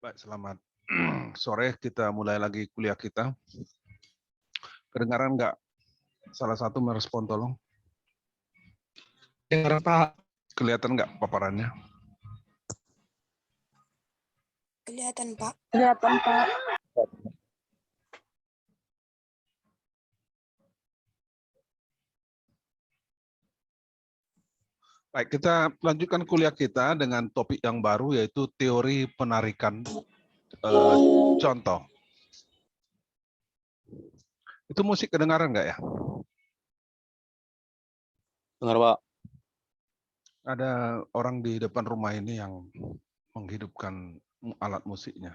Baik, selamat sore. Kita mulai lagi kuliah kita. Kedengaran nggak? Salah satu merespon, tolong. Dengar Pak. Kelihatan nggak paparannya? Kelihatan, Pak. Kelihatan, Pak. Baik, kita lanjutkan kuliah kita dengan topik yang baru, yaitu teori penarikan contoh. Itu musik kedengaran nggak ya? Dengar Pak. Ada orang di depan rumah ini yang menghidupkan alat musiknya.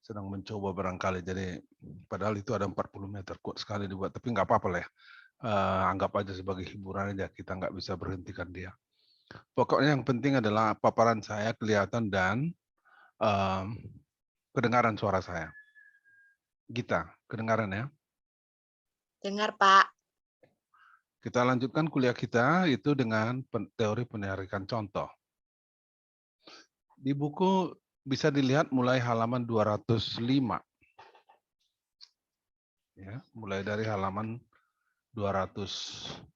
Sedang mencoba barangkali, jadi padahal itu ada 40 meter, kuat sekali dibuat, tapi nggak apa-apa lah ya. Anggap aja sebagai hiburan aja, kita nggak bisa berhentikan dia. Pokoknya yang penting adalah paparan saya kelihatan dan kedengaran suara saya. Gita, kedengaran ya? Dengar, Pak. Kita lanjutkan kuliah kita itu dengan teori penarikan contoh. Di buku bisa dilihat mulai halaman 205. Ya, mulai dari halaman 205.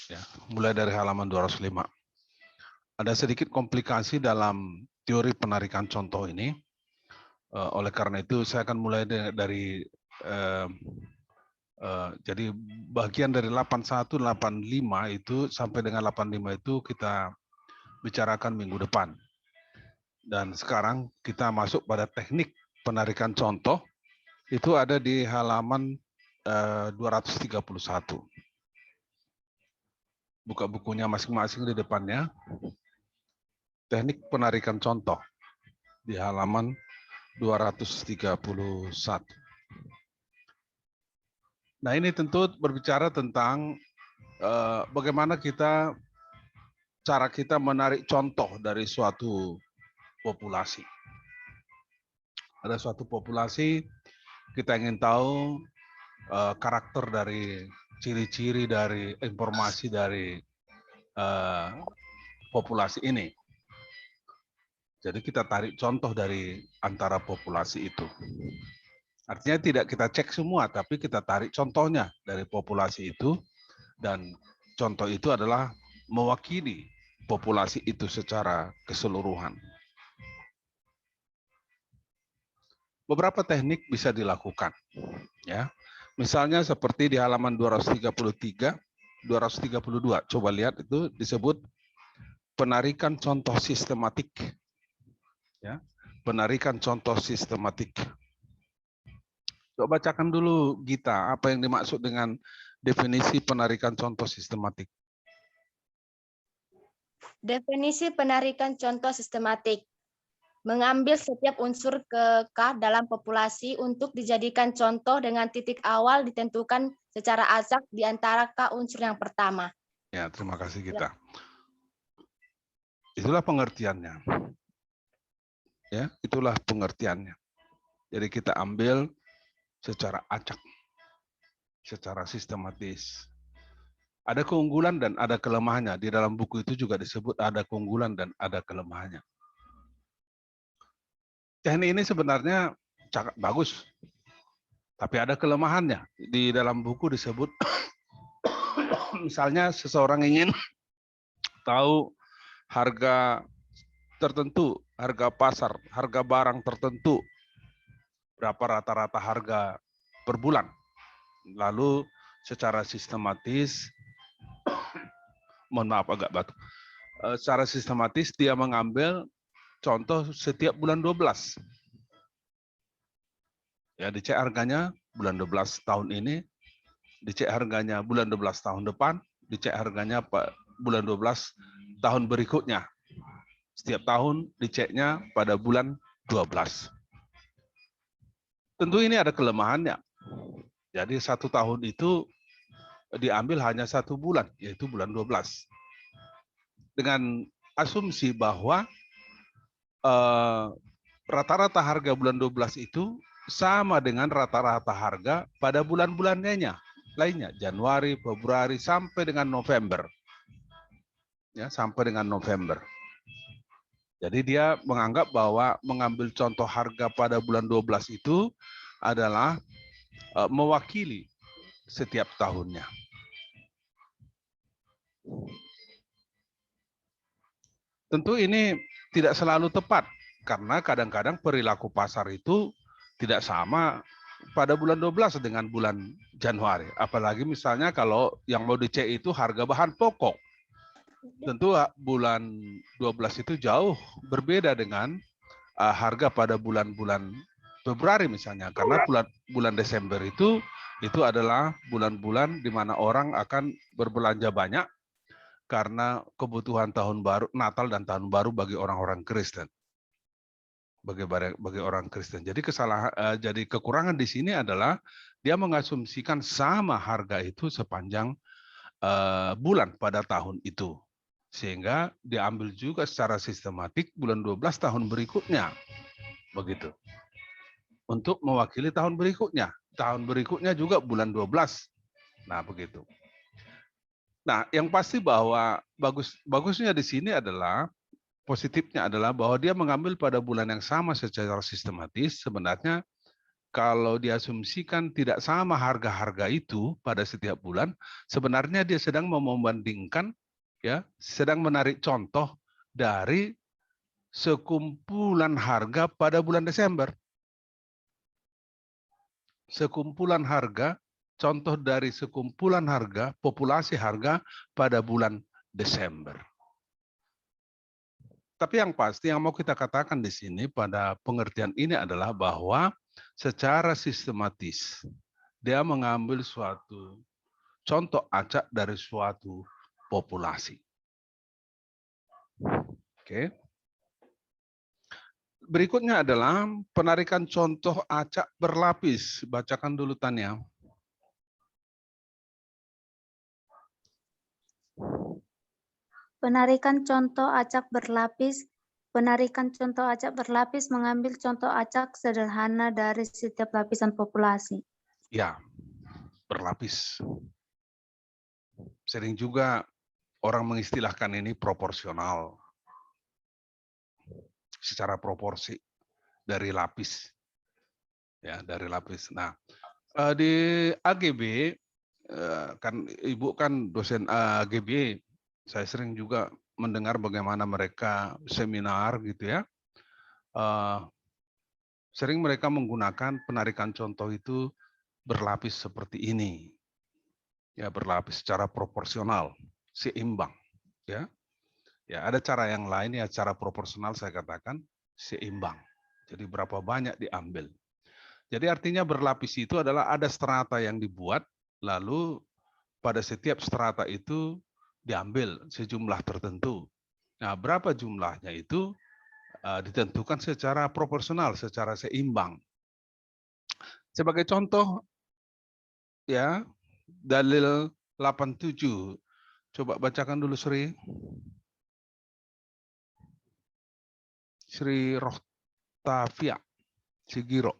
Ya, mulai dari halaman 205. Ada sedikit komplikasi dalam teori penarikan contoh ini. Oleh karena itu saya akan mulai dari jadi bagian dari 81, 85 itu sampai dengan 85 itu kita bicarakan minggu depan. Dan sekarang kita masuk pada teknik penarikan contoh. Itu ada di halaman 231. Buka bukunya masing-masing di depannya. Teknik penarikan contoh di halaman 231. Nah, ini tentu berbicara tentang bagaimana cara kita menarik contoh dari suatu populasi. Ada suatu populasi, kita ingin tahu karakter dari ciri-ciri dari informasi dari populasi ini. Jadi kita tarik contoh dari antara populasi itu. Artinya tidak kita cek semua, tapi kita tarik contohnya dari populasi itu, dan contoh itu adalah mewakili populasi itu secara keseluruhan. Beberapa teknik bisa dilakukan, ya. Misalnya seperti di halaman 233, 232. Coba lihat, itu disebut penarikan contoh sistematik. Ya, penarikan contoh sistematik. Coba bacakan dulu, Gita, apa yang dimaksud dengan definisi penarikan contoh sistematik. Definisi penarikan contoh sistematik. Mengambil setiap unsur K dalam populasi untuk dijadikan contoh dengan titik awal ditentukan secara acak di antara K unsur yang pertama. Ya, terima kasih, Gita. Itulah pengertiannya. Ya, itulah pengertiannya. Jadi kita ambil secara acak, secara sistematis. Ada keunggulan dan ada kelemahannya. Di dalam buku itu juga disebut ada keunggulan dan ada kelemahannya. Teknik ini sebenarnya bagus, tapi ada kelemahannya. Di dalam buku disebut, misalnya seseorang ingin tahu harga tertentu, harga pasar, harga barang tertentu, berapa rata-rata harga per bulan. Lalu secara sistematis, mohon maaf agak batuk, secara sistematis dia mengambil contoh setiap bulan 12. Ya, dicek harganya bulan 12 tahun ini, dicek harganya bulan 12 tahun depan, dicek harganya bulan 12 tahun berikutnya. Setiap tahun diceknya pada bulan 12. Tentu ini ada kelemahannya. Jadi 1 tahun itu diambil hanya 1 bulan, yaitu bulan 12. Dengan asumsi bahwa rata-rata harga bulan 12 itu sama dengan rata-rata harga pada bulan-bulan lainnya, Januari, Februari, sampai dengan November. Ya, sampai dengan November. Jadi dia menganggap bahwa mengambil contoh harga pada bulan 12 itu adalah mewakili setiap tahunnya. Tentu ini tidak selalu tepat, karena kadang-kadang perilaku pasar itu tidak sama pada bulan 12 dengan bulan Januari. Apalagi misalnya kalau yang mau dicek itu harga bahan pokok. Tentu bulan 12 itu jauh berbeda dengan harga pada bulan-bulan Februari misalnya, karena bulan Desember itu adalah bulan-bulan di mana orang akan berbelanja banyak karena kebutuhan tahun baru, Natal dan tahun baru bagi orang-orang Kristen. Bagi orang Kristen. Jadi jadi kekurangan di sini adalah dia mengasumsikan sama harga itu sepanjang bulan pada tahun itu. Sehingga diambil juga secara sistematik bulan 12 tahun berikutnya. Begitu. Untuk mewakili tahun berikutnya. Tahun berikutnya juga bulan 12. Nah, begitu. Nah, yang pasti bahwa bagusnya di sini adalah positifnya adalah bahwa dia mengambil pada bulan yang sama secara sistematis. Sebenarnya kalau diasumsikan tidak sama harga-harga itu pada setiap bulan, sebenarnya dia sedang membandingkan, ya, sedang menarik contoh dari sekumpulan harga pada bulan Desember. Sekumpulan harga, contoh dari sekumpulan harga, populasi harga pada bulan Desember. Tapi yang pasti yang mau kita katakan di sini pada pengertian ini adalah bahwa secara sistematis dia mengambil suatu contoh acak dari suatu populasi. Oke. Berikutnya adalah penarikan contoh acak berlapis. Bacakan dulu Tania. Penarikan contoh acak berlapis. Penarikan contoh acak berlapis mengambil contoh acak sederhana dari setiap lapisan populasi. Ya, berlapis. Sering juga orang mengistilahkan ini proporsional. Secara proporsi dari lapis. Ya, dari lapis. Nah, di AGB kan Ibu kan dosen AGB, saya sering juga mendengar bagaimana mereka seminar gitu ya. Sering mereka menggunakan penarikan contoh itu berlapis seperti ini. Ya, berlapis secara proporsional, seimbang, ya. Ya, ada cara yang lain ya, cara proporsional saya katakan seimbang. Jadi berapa banyak diambil. Jadi artinya berlapis itu adalah ada strata yang dibuat, lalu pada setiap strata itu diambil sejumlah tertentu. Nah, berapa jumlahnya itu ditentukan secara proporsional, secara seimbang. Sebagai contoh, ya, dalil 87. Coba bacakan dulu Sri. Sri Rohtavia Sigiro.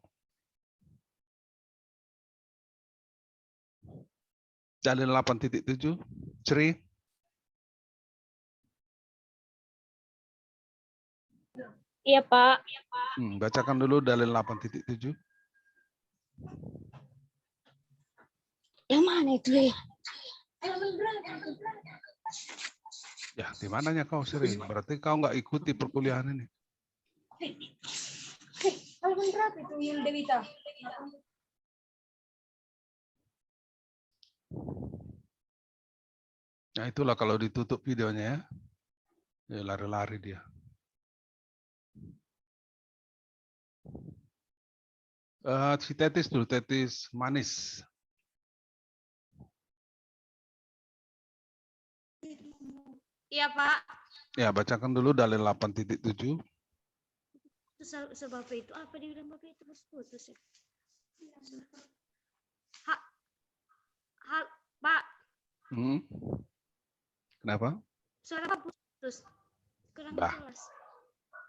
Dalil 8.7. Sri. Iya, Pak. Bacakan dulu dalil 8.7. Yang mana itu ya? Ya, di mananya kau Sri? Berarti kau nggak ikuti perkuliahan ini. Halaman berapa itu Yul Dewita? Nah, itulah kalau ditutup videonya ya. Ya lari-lari dia. Si Tetis dulu, Tetis Manis. Iya, Pak. Ya, bacakan dulu dalil 8.7. Sebab itu apa dia bilang Bapak itu putus ya? Pak. Kenapa? Suara Pak putus. Kurang Bah. jelas.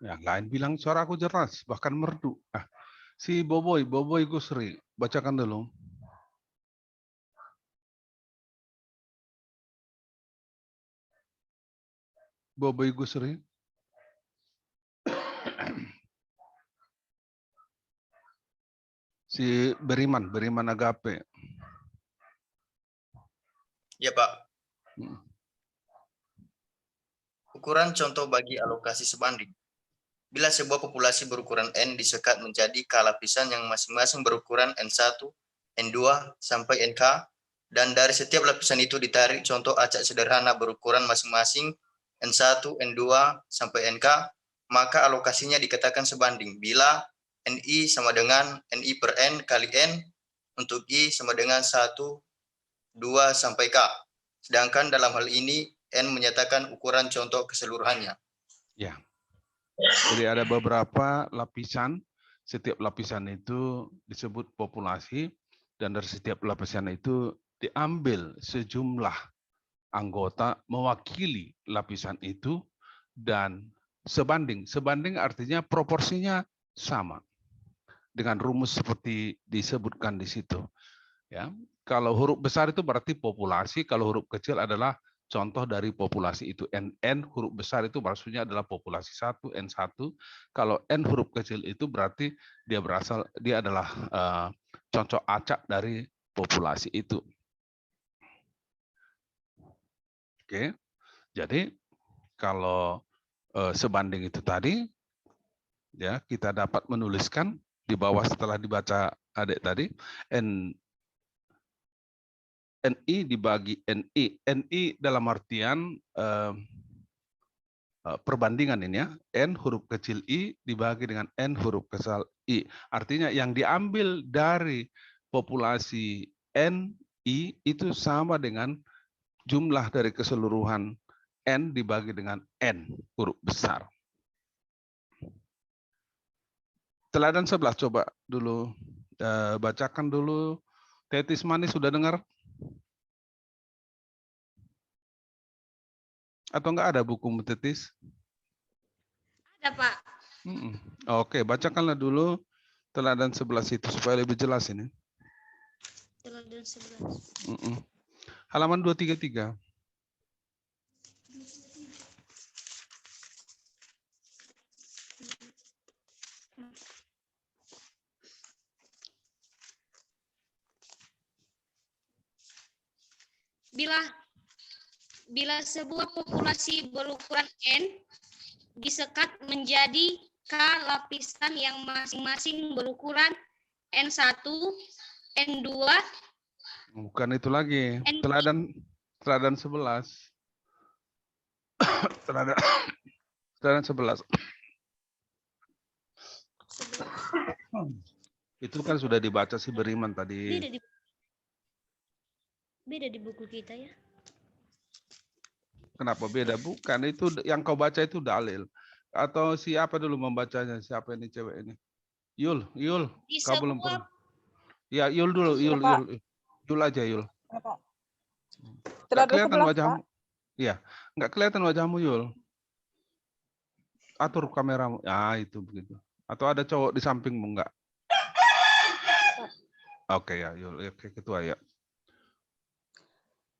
Yang lain bilang suaraku jelas, bahkan merdu. Si Boboy Gusri, bacakan dulu. Boboy Gusri. Si Beriman Agape. Ya, Pak. Hmm. Ukuran contoh bagi alokasi sebanding. Bila sebuah populasi berukuran N disekat menjadi K lapisan yang masing-masing berukuran N1, N2, sampai NK, dan dari setiap lapisan itu ditarik contoh acak sederhana berukuran masing-masing N1, N2, sampai NK, maka alokasinya dikatakan sebanding bila NI sama dengan NI per N kali N untuk I sama dengan 1, 2, sampai K. Sedangkan dalam hal ini N menyatakan ukuran contoh keseluruhannya. Ya. Jadi ada beberapa lapisan, setiap lapisan itu disebut populasi, dan dari setiap lapisan itu diambil sejumlah anggota mewakili lapisan itu dan sebanding. Sebanding artinya proporsinya sama dengan rumus seperti disebutkan di situ. Ya, kalau huruf besar itu berarti populasi, kalau huruf kecil adalah contoh dari populasi itu. N huruf besar itu maksudnya adalah populasi 1, N1. Kalau N huruf kecil itu berarti dia adalah contoh acak dari populasi itu. Oke. Jadi kalau sebanding itu tadi ya kita dapat menuliskan di bawah setelah dibaca adik tadi NI dibagi NI. NI dalam artian perbandingan ini ya. N huruf kecil I dibagi dengan N huruf kecil I. Artinya yang diambil dari populasi NI itu sama dengan jumlah dari keseluruhan N dibagi dengan N huruf besar. Teladan 11 coba dulu bacakan dulu. Tetis Manis sudah dengar? Atau enggak ada buku Tetis? Ada, Pak. Oke, bacakanlah dulu teladan 11 itu supaya lebih jelas ini. Teladan 11. Halaman 233. Bila sebuah populasi berukuran N disekat menjadi K lapisan yang masing-masing berukuran N1, N2. Bukan itu lagi. Teladan 11. Teladan 11. Itu kan sudah dibaca si Beriman tadi. Beda di buku kita ya. Kenapa beda? Bukan, itu yang kau baca itu dalil. Atau siapa dulu membacanya? Siapa ini cewek ini? Yul. Kau belum pernah. Ya, Yul dulu, Yul aja, Yul. Nggak kelihatan wajahmu. Iya, nggak kelihatan wajahmu, Yul. Atur kameramu. Ah, itu begitu. Atau ada cowok di sampingmu enggak? Oke ya, Yul. Oke, ketua ya.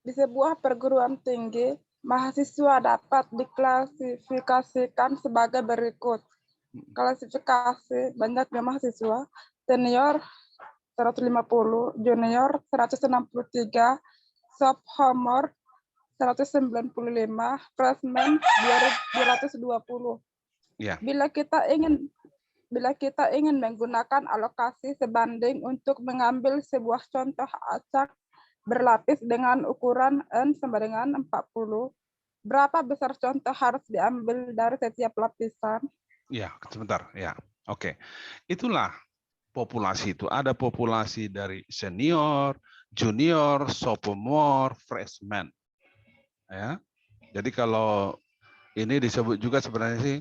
Di sebuah perguruan tinggi, mahasiswa dapat diklasifikasikan sebagai berikut. Klasifikasi banyaknya mahasiswa: senior 150, junior 163, sophomore 195, freshman 220. Ya. Bila kita ingin menggunakan alokasi sebanding untuk mengambil sebuah contoh acak berlapis dengan ukuran N sama dengan 40, berapa besar contoh harus diambil dari setiap lapisan? Ya, sebentar. Ya, oke. Itulah populasi itu. Ada populasi dari senior, junior, sophomore, freshman. Ya. Jadi kalau ini disebut juga sebenarnya sih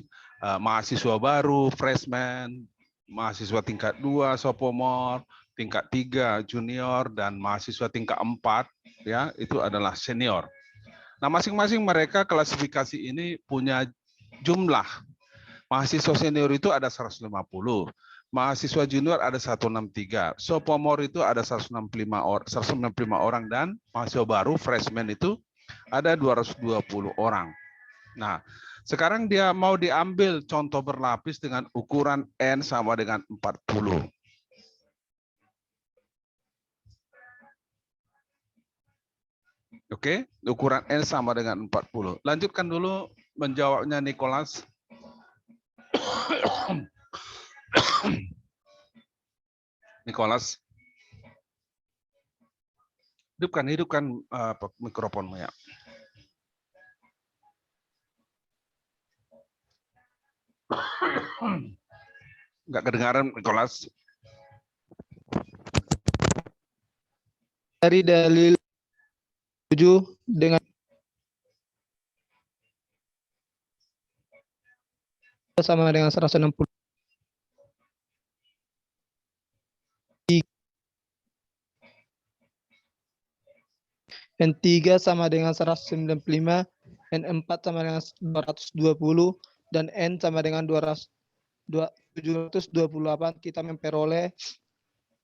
mahasiswa baru, freshman, mahasiswa tingkat 2, sophomore, tingkat 3 junior, dan mahasiswa tingkat 4 ya itu adalah senior. Nah, masing-masing mereka klasifikasi ini punya jumlah. Mahasiswa senior itu ada 150, mahasiswa junior ada 163, sophomore itu ada 165 orang, dan mahasiswa baru freshman itu ada 220 orang. Nah, sekarang dia mau diambil contoh berlapis dengan ukuran N sama dengan 40. Oke, ukuran N sama dengan 40. Lanjutkan dulu menjawabnya Nicholas. Nicholas. Hidupkan mikrofonmu ya. Enggak kedengaran, Nicholas. Dari dalil 7 dengan sama dengan 160. N3 sama dengan 195, N4 sama dengan 220, dan N sama dengan 728. Kita memperoleh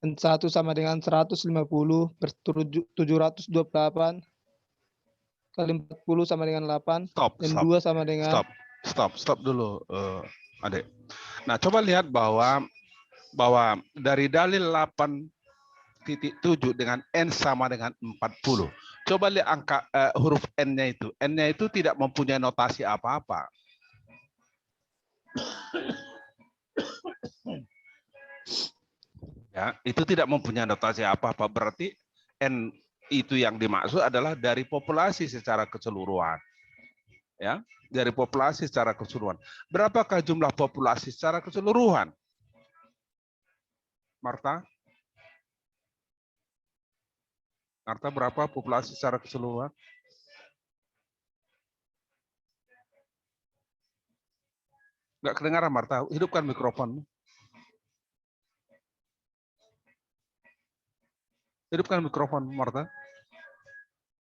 N1 sama dengan 150 per 728 kali 40 sama dengan 8. N2 sama dengan... Stop dulu, Adik. Nah, coba lihat bahwa dari dalil 8.7 dengan N sama dengan 40. Coba lihat angka huruf N-nya itu. N-nya itu tidak mempunyai notasi apa-apa. Ya, itu tidak mempunyai notasi apa-apa. Berarti N itu yang dimaksud adalah dari populasi secara keseluruhan. Ya, dari populasi secara keseluruhan. Berapakah jumlah populasi secara keseluruhan? Marta? Marta, berapa populasi secara keseluruhan? Enggak kedengaran, Marta. Hidupkan mikrofonmu. Hidupkan mikrofon, Marta.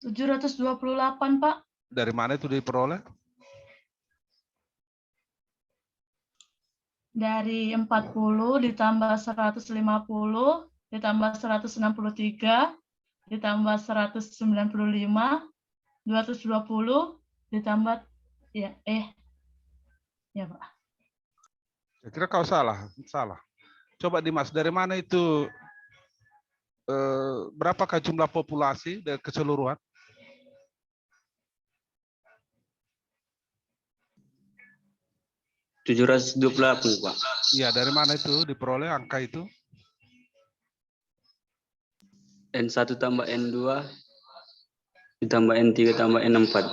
728, Pak. Dari mana itu diperoleh? Dari 40 ditambah 150 ditambah 163 ditambah 195 220 ditambah ya Pak. Saya kira kau salah. Coba Dimas, dari mana itu berapakah jumlah populasi dari keseluruhan? $728, Pak. Iya, dari mana itu diperoleh angka itu? N1 tambah N2 ditambah N3 tambah N4.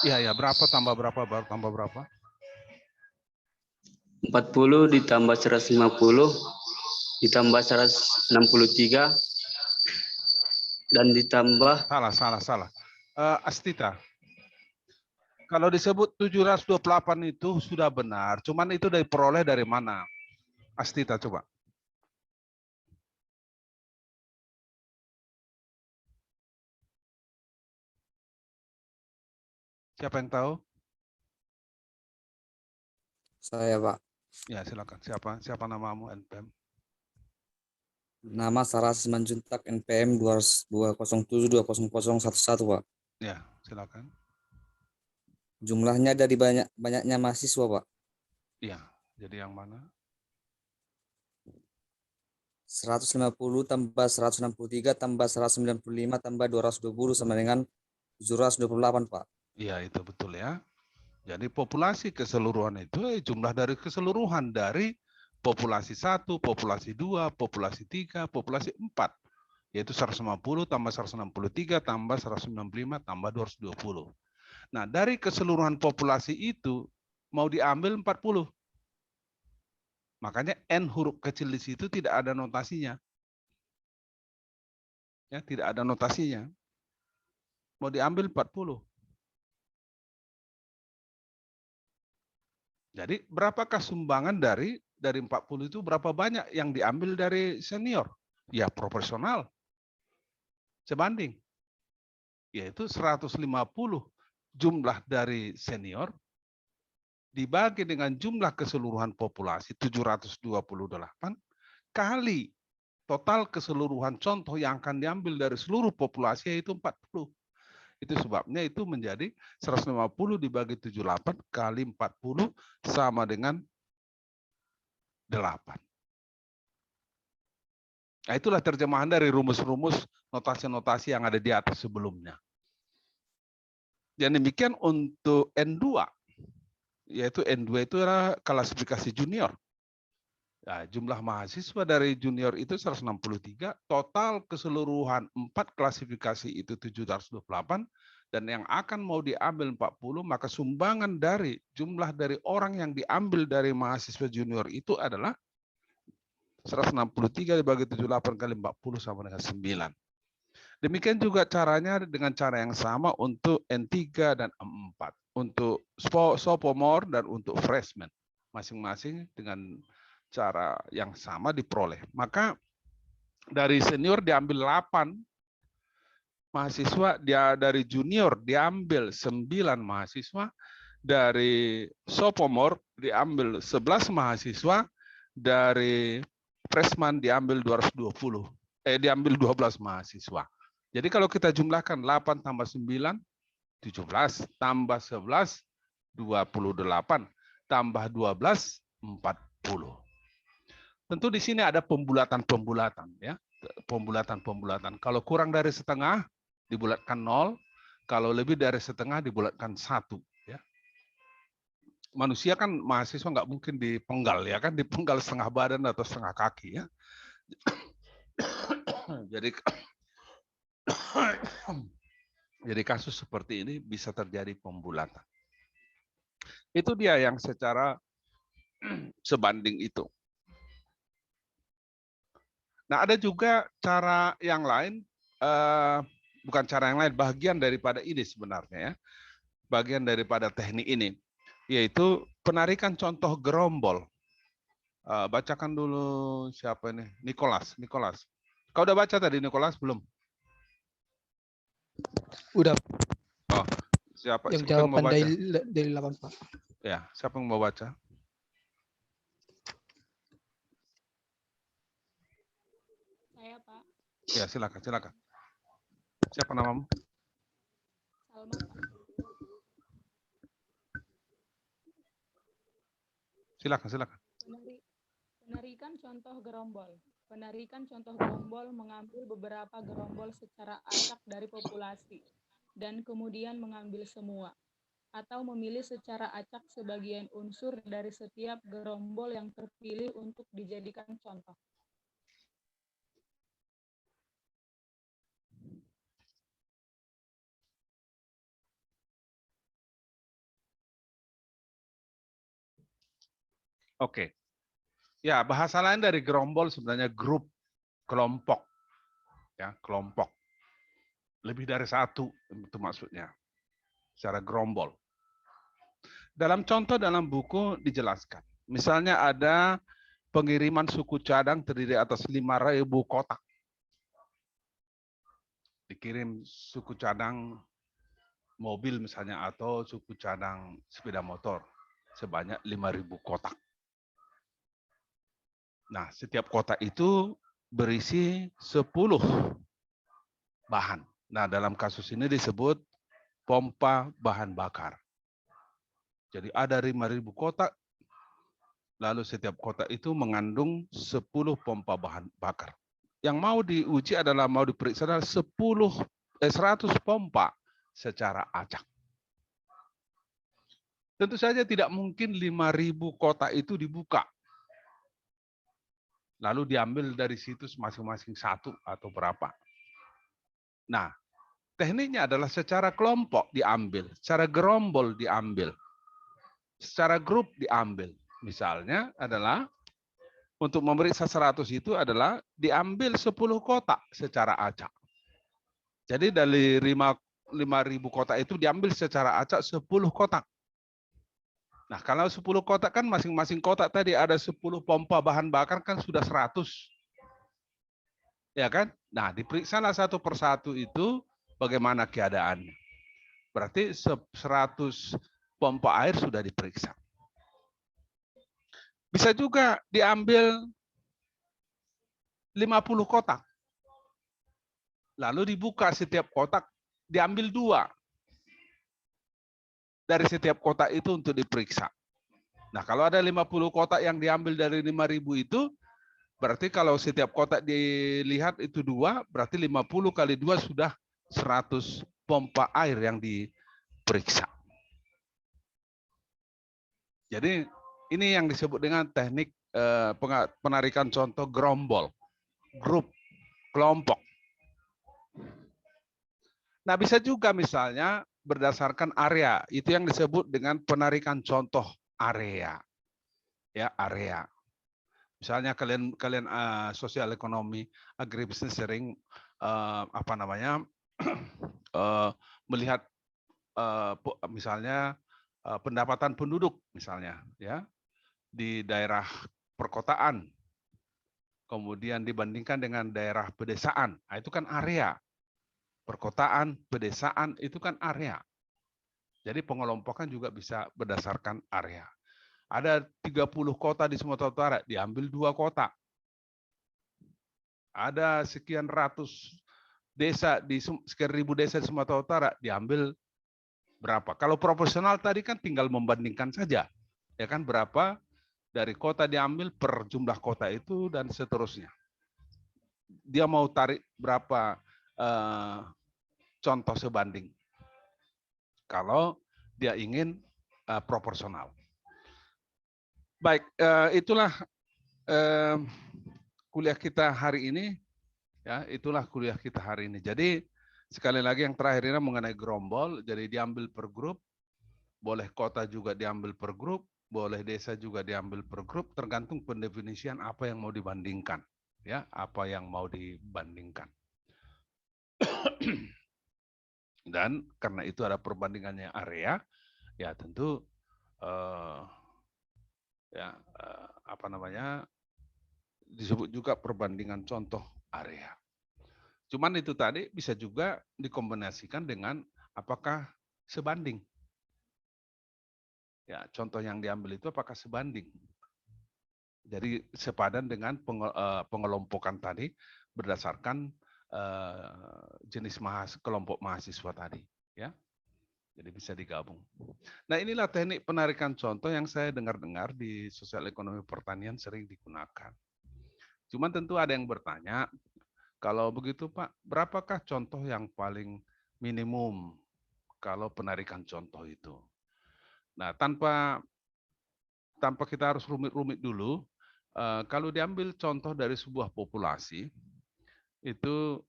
Iya, berapa tambah berapa? 40 ditambah 150 ditambah 163 dan ditambah... Salah. Astita. Kalau disebut 728 itu sudah benar, cuman itu diperoleh dari mana? Astita, coba. Siapa yang tahu? Saya, Pak. Ya, silakan. Siapa namamu, NPM? Nama Sarah Simanjuntak, NPM 207200111, Pak. Ya, silakan. Jumlahnya dari banyaknya mahasiswa, Pak. Iya, jadi yang mana? 150 tambah 163 tambah 195 tambah 220 sama dengan 728, Pak. Iya, itu betul ya. Jadi populasi keseluruhan itu jumlah dari keseluruhan dari populasi 1, populasi 2, populasi 3, populasi 4. Yaitu 150 tambah 163 tambah 195 tambah 220. Nah, dari keseluruhan populasi itu mau diambil 40. Makanya N huruf kecil di situ tidak ada notasinya. Ya, tidak ada notasinya. Mau diambil 40. Jadi berapakah sumbangan dari 40 itu berapa banyak yang diambil dari senior? Ya proporsional. Sebanding. Yaitu 150 jumlah dari senior dibagi dengan jumlah keseluruhan populasi 728 kali total keseluruhan contoh yang akan diambil dari seluruh populasi yaitu 40. Itu sebabnya itu menjadi 150 dibagi 78 kali 40 sama dengan 8. Nah, itulah terjemahan dari rumus-rumus notasi-notasi yang ada di atas sebelumnya. Dan demikian untuk N2, yaitu N2 itu adalah klasifikasi junior. Nah, jumlah mahasiswa dari junior itu 163, total keseluruhan 4 klasifikasi itu 728, dan yang akan mau diambil 40, maka sumbangan dari jumlah dari orang yang diambil dari mahasiswa junior itu adalah 163 dibagi 78 kali 40 sama dengan 9. Demikian juga caranya dengan cara yang sama untuk N3 dan M4. Untuk sophomore dan untuk freshman. Masing-masing dengan cara yang sama diperoleh. Maka dari senior diambil 8 mahasiswa, dari junior diambil 9 mahasiswa, dari sophomore diambil 11 mahasiswa, dari freshman diambil 220. Diambil 12 mahasiswa. Jadi kalau kita jumlahkan 8 tambah 9, 17, tambah 11, 28, tambah 12, 40. Tentu di sini ada pembulatan-pembulatan, ya, pembulatan-pembulatan. Kalau kurang dari setengah, dibulatkan 0. Kalau lebih dari setengah, dibulatkan 1. Ya. Manusia kan mahasiswa nggak mungkin dipenggal, ya kan, dipenggal setengah badan atau setengah kaki, ya. Jadi kasus seperti ini bisa terjadi pembulatan. Itu dia yang secara sebanding itu. Nah, ada juga cara yang lain, bukan cara yang lain, bagian daripada ini sebenarnya, ya. Bagian daripada teknik ini, yaitu penarikan contoh gerombol. Bacakan dulu siapa ini? Nicholas. Kau udah baca tadi, Nicholas, belum? Udah. Oh, siapa Yang yang mau jawaban baca? dari 8, Pak. Ya, siapa yang mau baca? Saya, Pak. Ya, silakan. Siapa namamu? Salma, Pak. Silakan. Penarikan contoh gerombol. Penarikan contoh gerombol mengambil beberapa gerombol secara acak dari populasi dan kemudian mengambil semua, atau memilih secara acak sebagian unsur dari setiap gerombol yang terpilih untuk dijadikan contoh. Oke. Ya, bahasa lain dari gerombol sebenarnya grup, kelompok. Ya, kelompok. Lebih dari satu itu maksudnya. Secara gerombol. Dalam contoh dalam buku dijelaskan. Misalnya ada pengiriman suku cadang terdiri atas 5.000 kotak. Dikirim suku cadang mobil misalnya atau suku cadang sepeda motor sebanyak 5.000 kotak. Nah, setiap kotak itu berisi 10 bahan. Nah, dalam kasus ini disebut pompa bahan bakar. Jadi ada 5.000 kotak, lalu setiap kotak itu mengandung 10 pompa bahan bakar. Yang mau diuji adalah, mau diperiksa adalah 100 pompa secara acak. Tentu saja tidak mungkin 5.000 kotak itu dibuka. Lalu diambil dari situ masing-masing satu atau berapa. Nah, tekniknya adalah secara kelompok diambil, secara gerombol diambil, secara grup diambil. Misalnya adalah untuk memeriksa 100 itu adalah diambil 10 kotak secara acak. Jadi dari 5.000 kotak itu diambil secara acak 10 kotak. Nah, kalau 10 kotak kan masing-masing kotak tadi ada 10 pompa bahan bakar kan sudah 100. Ya kan? Nah, diperiksalah satu persatu itu bagaimana keadaannya. Berarti 100 pompa air sudah diperiksa. Bisa juga diambil 50 kotak. Lalu dibuka setiap kotak, diambil 2. Dari setiap kotak itu untuk diperiksa. Nah, kalau ada 50 kotak yang diambil dari 5.000 itu, berarti kalau setiap kotak dilihat itu 2, berarti 50 kali 2 sudah 100 pompa air yang periksa. Jadi ini yang disebut dengan teknik penarikan contoh gerombol, grup, kelompok. Nah, bisa juga misalnya berdasarkan area, itu yang disebut dengan penarikan contoh area. Ya, area. Misalnya kalian sosial ekonomi, agribisnis sering melihat misalnya pendapatan penduduk misalnya ya di daerah perkotaan, kemudian dibandingkan dengan daerah pedesaan, nah, itu kan area. Perkotaan, pedesaan itu kan area. Jadi pengelompokan juga bisa berdasarkan area. Ada 30 kota di Sumatera Utara, diambil 2 kota. Ada sekian ratus desa sekian ribu desa di Sumatera Utara, diambil berapa? Kalau proporsional tadi kan tinggal membandingkan saja, ya kan, berapa dari kota diambil per jumlah kota itu dan seterusnya. Dia mau tarik berapa contoh sebanding kalau dia ingin proporsional. Baik, itulah kuliah kita hari ini. Ya, itulah kuliah kita hari ini. Jadi sekali lagi yang terakhir ini mengenai gerombol. Jadi diambil per grup, boleh kota juga diambil per grup, boleh desa juga diambil per grup, tergantung pendefinisian apa yang mau dibandingkan. Ya, apa yang mau dibandingkan. Dan karena itu ada perbandingannya area, ya tentu disebut juga perbandingan contoh area. Cuman itu tadi bisa juga dikombinasikan dengan apakah sebanding. Ya, contoh yang diambil itu apakah sebanding. Jadi sepadan dengan pengelompokan tadi berdasarkan jenis kelompok mahasiswa tadi, ya. Jadi bisa digabung. Nah, inilah teknik penarikan contoh yang saya dengar-dengar di sosial ekonomi pertanian sering digunakan. Cuman tentu ada yang bertanya, kalau begitu Pak, berapakah contoh yang paling minimum kalau penarikan contoh itu? Nah, tanpa kita harus rumit-rumit dulu, kalau diambil contoh dari sebuah populasi, itu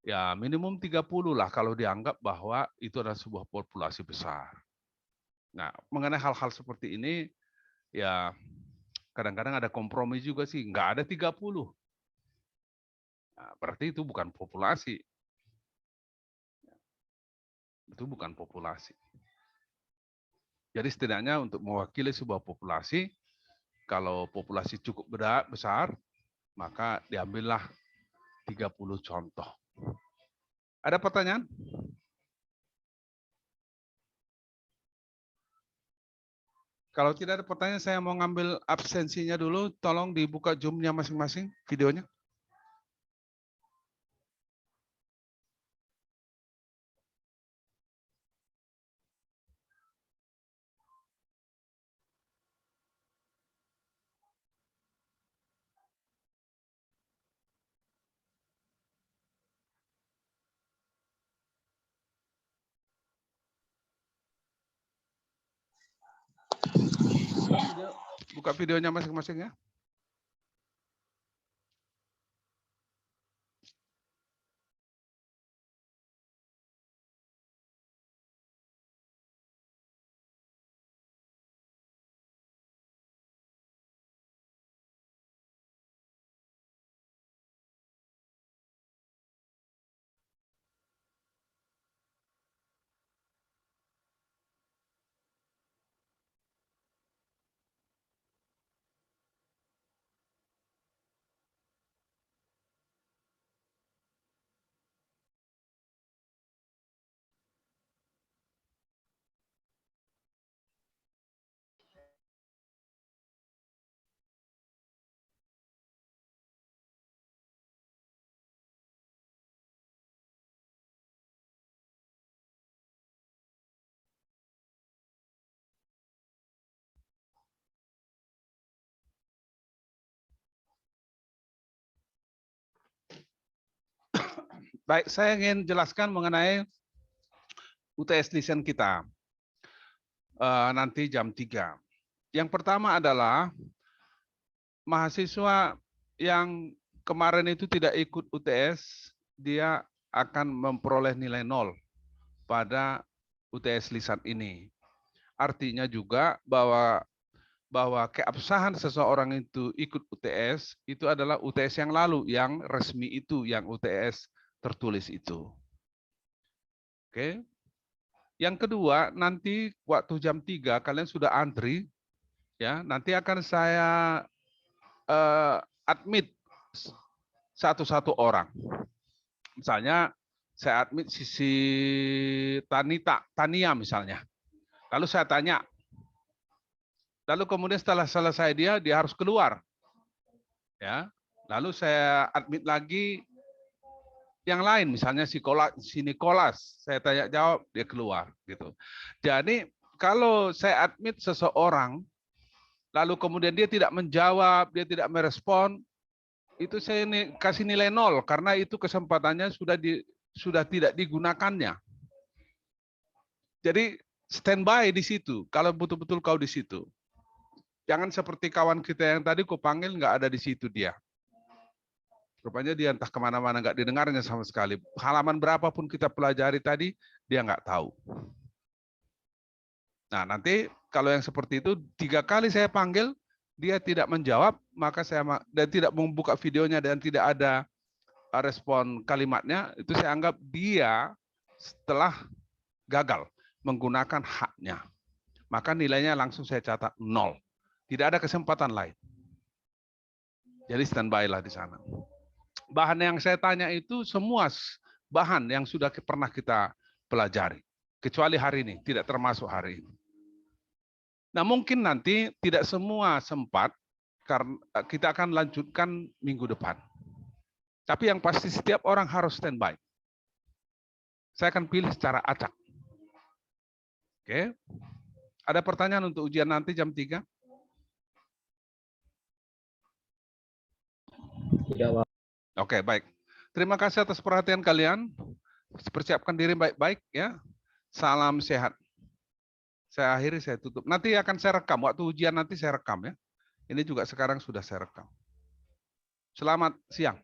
ya minimum 30 lah kalau dianggap bahwa itu adalah sebuah populasi besar. Nah, mengenai hal-hal seperti ini, ya kadang-kadang ada kompromi juga sih, nggak ada 30. Nah, berarti itu bukan populasi. Itu bukan populasi. Jadi setidaknya untuk mewakili sebuah populasi, kalau populasi cukup besar, maka diambillah 30 contoh. Ada pertanyaan? Kalau tidak ada pertanyaan, saya mau ngambil absensinya dulu. Tolong dibuka Zoom-nya masing-masing, videonya. Buka videonya masing-masing ya. Baik, saya ingin jelaskan mengenai UTS lisan kita nanti jam 3. Yang pertama adalah mahasiswa yang kemarin itu tidak ikut UTS, dia akan memperoleh nilai 0 pada UTS lisan ini. Artinya juga bahwa keabsahan seseorang itu ikut UTS itu adalah UTS yang lalu, yang resmi itu, yang UTS tertulis itu. Oke. Yang kedua, nanti waktu jam 3 kalian sudah antri, ya. Nanti akan saya admit satu-satu orang. Misalnya saya admit sisi Tania misalnya. Lalu saya tanya. Lalu kemudian setelah selesai dia harus keluar. Ya. Lalu saya admit lagi yang lain, misalnya si Nicholas, saya tanya jawab, dia keluar gitu. Jadi kalau saya admit seseorang, lalu kemudian dia tidak menjawab, dia tidak merespon, itu saya kasih nilai 0 karena itu kesempatannya sudah tidak digunakannya. Jadi standby di situ, kalau betul-betul kau di situ. Jangan seperti kawan kita yang tadi ku panggil nggak ada di situ dia. Rupanya dia entah kemana-mana, nggak didengarnya sama sekali. Halaman berapapun kita pelajari tadi, dia nggak tahu. Nah, nanti kalau yang seperti itu, 3 kali saya panggil, dia tidak menjawab, maka dan tidak membuka videonya dan tidak ada respon kalimatnya, itu saya anggap dia setelah gagal menggunakan haknya. Maka nilainya langsung saya catat 0. Tidak ada kesempatan lain. Jadi standby lah di sana. Bahan yang saya tanya itu semua bahan yang sudah pernah kita pelajari. Kecuali hari ini, tidak termasuk hari ini. Nah mungkin nanti tidak semua sempat, karena kita akan lanjutkan minggu depan. Tapi yang pasti setiap orang harus standby. Saya akan pilih secara acak. Oke. Ada pertanyaan untuk ujian nanti jam 3? Tidak. Oke, baik. Terima kasih atas perhatian kalian. Persiapkan diri baik-baik ya. Salam sehat. Saya akhiri, saya tutup. Nanti akan saya rekam. Waktu ujian nanti saya rekam ya. Ini juga sekarang sudah saya rekam. Selamat siang.